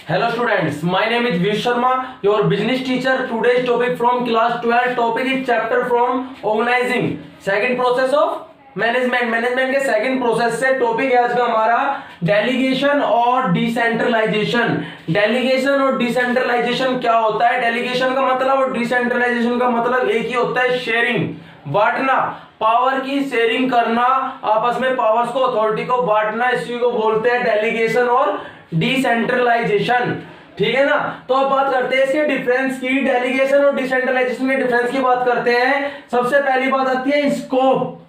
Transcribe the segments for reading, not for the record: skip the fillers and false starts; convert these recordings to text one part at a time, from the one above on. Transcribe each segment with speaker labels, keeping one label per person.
Speaker 1: Hello students, my name is Vish Sharma, your business teacher. Today's topic from class 12. Topic is chapter from organizing. Second process of management के second process से topic है आज का हमारा delegation और decentralisation. Delegation और decentralisation क्या होता है? डेलीगेशन का मतलब और डिसेंट्रलाइजेशन का मतलब एक ही होता है, शेयरिंग, बांटना, पावर की शेयरिंग करना, आपस में पावर्स को, अथॉरिटी को बांटना, इसी को बोलते हैं डेलीगेशन और डिसेंट्रलाइजेशन। ठीक है ना। तो अब बात करते हैं इसके डिफरेंस की। डेलीगेशन और डिसेंट्रलाइजेशन के डिफरेंस की बात करते हैं। सबसे पहली बात आती है स्कोप।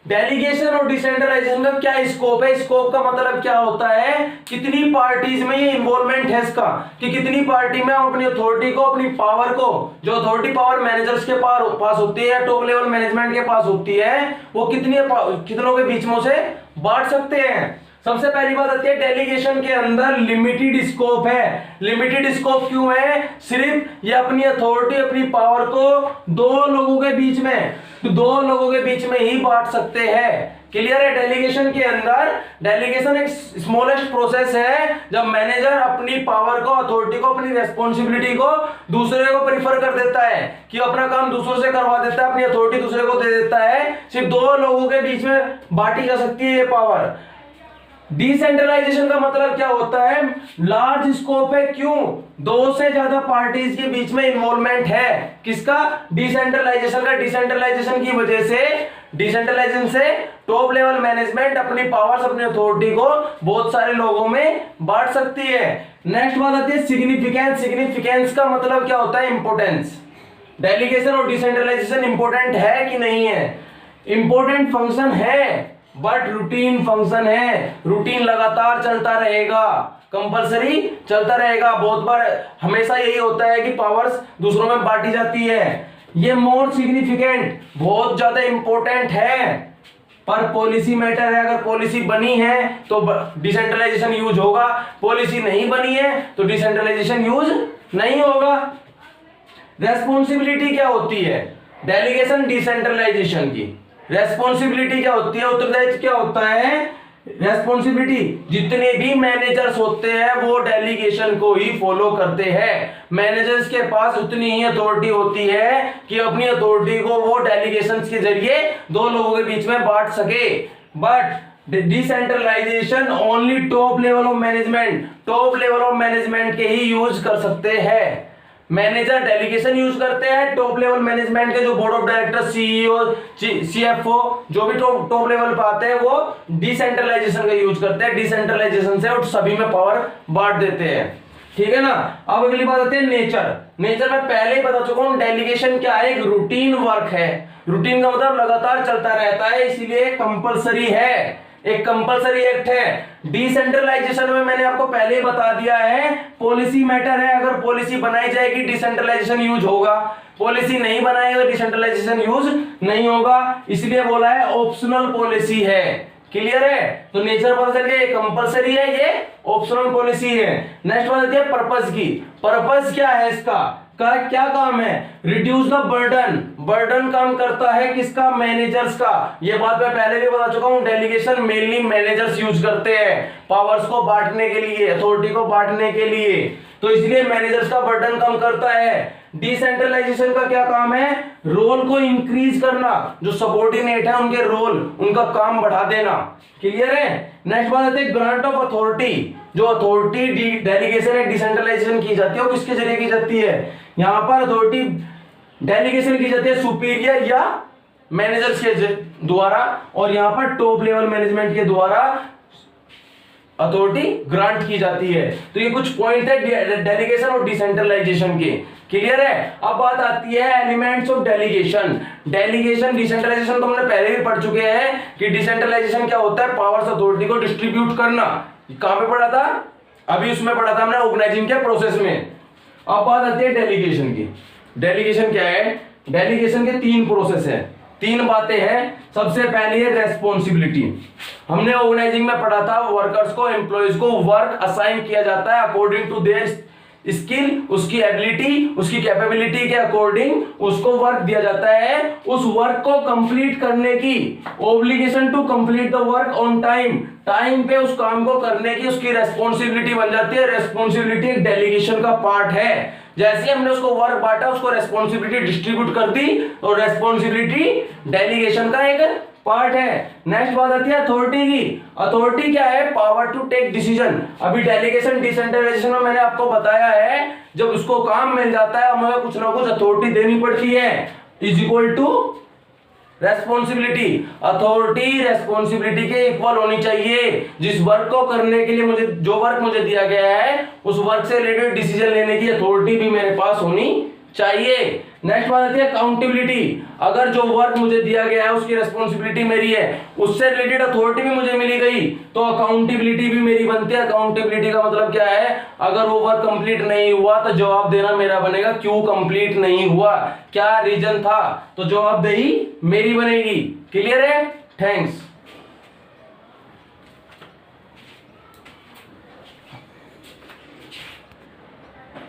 Speaker 1: डेलीगेशन और डिसेंट्रलाइजेशन का क्या स्कोप है? स्कोप का मतलब क्या होता है, कितनी पार्टीज में ये इन्वॉल्वमेंट है इसका, कि कितनी पार्टी में हम अपनी अथॉरिटी को, अपनी पावर को, जो अथॉरिटी पावर मैनेजर्स के पास होती है, टॉप लेवल मैनेजमेंट के पास होती है, वो कितनों के बीच में से बांट सकते हैं। सबसे पहली बात आती है डेलीगेशन के अंदर लिमिटेड स्कोप है। लिमिटेड स्कोप क्यों है? सिर्फ ये अपनी अथॉरिटी, अपनी पावर को दो लोगों के बीच में ही बांट सकते हैं। क्लियर है? डेलीगेशन के अंदर, डेलीगेशन एक स्मॉलेस्ट प्रोसेस है जब मैनेजर अपनी पावर को, अथॉरिटी को, अपनी रेस्पॉन्सिबिलिटी को दूसरे को प्रीफर कर देता है कि अपना काम दूसरों से करवा देता है, अपनी अथॉरिटी दूसरे को दे देता है। सिर्फ दो लोगों के बीच में बांटी जा सकती है ये पावर। डिसेंट्रलाइजेशन का मतलब क्या होता है? लार्ज स्कोप है। क्यों? दो से ज्यादा पार्टीज के बीच में इन्वॉल्वमेंट है। किसका? डिसेंट्रलाइजेशन का। डिसेंट्रलाइजेशन की वजह से, डिसेंट्रलाइजेशन से टॉप लेवल मैनेजमेंट अपनी पावर्स, अपनी अथॉरिटी को बहुत सारे लोगों में बांट सकती है। नेक्स्ट बात आती है सिग्निफिकेंस। सिग्निफिकेंस का मतलब क्या होता है? इंपोर्टेंस। डेलीगेशन और डिसेंट्रलाइजेशन इंपोर्टेंट है कि नहीं है? इंपोर्टेंट फंक्शन है, बट रूटीन फंक्शन है। रूटीन लगातार चलता रहेगा, कंपलसरी चलता रहेगा। बहुत बार हमेशा यही होता है कि पावर्स दूसरों में बांटी जाती है। ये मोर सिग्निफिकेंट, बहुत ज्यादा इंपॉर्टेंट है, पर पॉलिसी मैटर है। अगर पॉलिसी बनी है तो डिसेंट्रलाइजेशन यूज होगा, पॉलिसी नहीं बनी है तो डिसेंट्रलाइजेशन यूज नहीं होगा। रेस्पॉन्सिबिलिटी क्या होती है डेलीगेशन डिसेंट्रलाइजेशन की? रेस्पॉन्सिबिलिटी क्या होती है, उत्तरदायित्व क्या होता है? रेस्पॉन्सिबिलिटी, जितने भी मैनेजर्स होते हैं वो डेलीगेशन को ही फॉलो करते हैं। मैनेजर्स के पास उतनी ही अथॉरिटी होती है कि अपनी अथॉरिटी को वो डेलीगेशन के जरिए दो लोगों के बीच में बांट सके। But decentralisation only top level of management, top level of management के ही यूज कर सकते हैं। मैनेजर डेलीगेशन यूज करते हैं, टॉप लेवल मैनेजमेंट के जो board of director, CEO, CFO, जो भी टॉप लेवल पे आते हैं वो डिसेंट्रलाइजेशन का यूज करते हैं। डिसेंट्रलाइजेशन से सभी में पावर बांट देते हैं। ठीक है ना। अब अगली बात आती है नेचर। नेचर में पहले ही बता चुका हूं, डेलीगेशन क्या है? एक रूटीन वर्क है। रूटीन का मतलब लगातार चलता रहता है, इसीलिए कंपलसरी है, एक कंपलसरी एक्ट है। डिसेंट्रलाइजेशन में मैंने आपको पहले ही बता दिया है, पॉलिसी मैटर है। अगर पॉलिसी बनाई जाएगी डिसेंट्रलाइजेशन यूज होगा, पॉलिसी नहीं बनाएगी तो डिसेंट्रलाइजेशन यूज नहीं होगा, इसलिए बोला है ऑप्शनल पॉलिसी है। क्लियर है? तो नेचर पता चल गया, ये कंपलसरी है, ये ऑप्शनल पॉलिसी है। नेक्स्ट बात आती है पर्पस की। पर्पस क्या है इसका? का क्या काम है? Reduce the burden. बर्डन काम करता है किसका? मैनेजर्स का। ये बात मैं पहले भी बता चुका हूं, डेलीगेशन मेनली मैनेजर्स यूज करते हैं पावर्स को बांटने के लिए, अथॉरिटी को बांटने के लिए, तो इसलिए मैनेजर्स का बर्डन कम करता है। डिसेंट्रलाइजेशन का क्या काम है? रोल को इंक्रीज करना, जो सबऑर्डिनेट है उनके रोल, उनका काम बढ़ा देना। क्लियर है? नेक्स्ट बात आती है ग्रांट ऑफ अथॉरिटी। जो अथॉरिटी डेलीगेशन या डिसेंट्रलाइजेशन की जाती है वो किसके जरिए की जाती है? यहां पर अथॉरिटी डेलीगेशन की जाती है सुपीरियर या मैनेजर्स के द्वारा, और यहां पर टॉप लेवल मैनेजमेंट के द्वारा अथॉरिटी ग्रांट की जाती है। तो ये कुछ पॉइंट है डेलीगेशन और डिसेंट्रलाइजेशन के। क्लियर है? अब बात आती है elements of delegation. Delegation decentralisation तो हमने पहले भी पढ़ चुके हैं कि डिसेंट्रलाइजेशन क्या होता है? पावर्स अथॉरिटी को डिस्ट्रीब्यूट करना। कहां पे पढ़ा था? अभी उसमें पढ़ा था हमने ऑर्गेनाइजिंग के प्रोसेस में। अब बात आती है डेलीगेशन की। डेलीगेशन क्या है? डेलीगेशन के तीन प्रोसेस है, तीन बातें हैं। सबसे पहली है रेस्पॉन्सिबिलिटी। हमने ऑर्गेनाइजिंग में पढ़ा था, वर्कर्स को, एम्प्लॉयज को वर्क असाइन किया जाता है अकॉर्डिंग टू देयर स्किल, उसकी एबिलिटी, उसकी कैपेबिलिटी के अकॉर्डिंग उसको वर्क दिया जाता है। उस वर्क को कंप्लीट करने की obligation to complete the work on time, time पे उस काम को करने की उसकी रेस्पॉन्सिबिलिटी बन जाती है। रेस्पॉन्सिबिलिटी एक डेलीगेशन का पार्ट है। जैसे हमने उसको वर्क बांटा, उसको रेस्पॉन्सिबिलिटी डिस्ट्रीब्यूट कर दी, और रेस्पॉन्सिबिलिटी डेलीगेशन का एक पार्ट है। नेक्स्ट बात आती है अथॉरिटी की। अथॉरिटी क्या है? Power to take decision. अभी डेलीगेशन डिसेंट्रलाइजेशन में मैंने आपको बताया है, जब उसको काम मिल जाता है हमें कुछ ना कुछ अथॉरिटी देनी पड़ती है, is equal to responsibility. Authority responsibility के इक्वल होनी चाहिए। जिस वर्क को करने के लिए मुझे, जो वर्क मुझे दिया गया है, उस वर्क से रिलेटेड डिसीजन लेने की अथॉरिटी भी मेरे पास होनी चाहिए। नेक्स्ट बात आती है अकाउंटेबिलिटी। अगर जो वर्क मुझे दिया गया है उसकी रेस्पॉन्सिबिलिटी मेरी है, उससे रिलेटेड अथॉरिटी भी मुझे मिली गई, तो अकाउंटेबिलिटी भी मेरी बनती है। अकाउंटेबिलिटी का मतलब क्या है? अगर वो वर्क कंप्लीट नहीं हुआ तो जवाब देना मेरा बनेगा, क्यों कंप्लीट नहीं हुआ, क्या रीजन था, तो जवाबदेही मेरी बनेगी। क्लियर है? थैंक्स।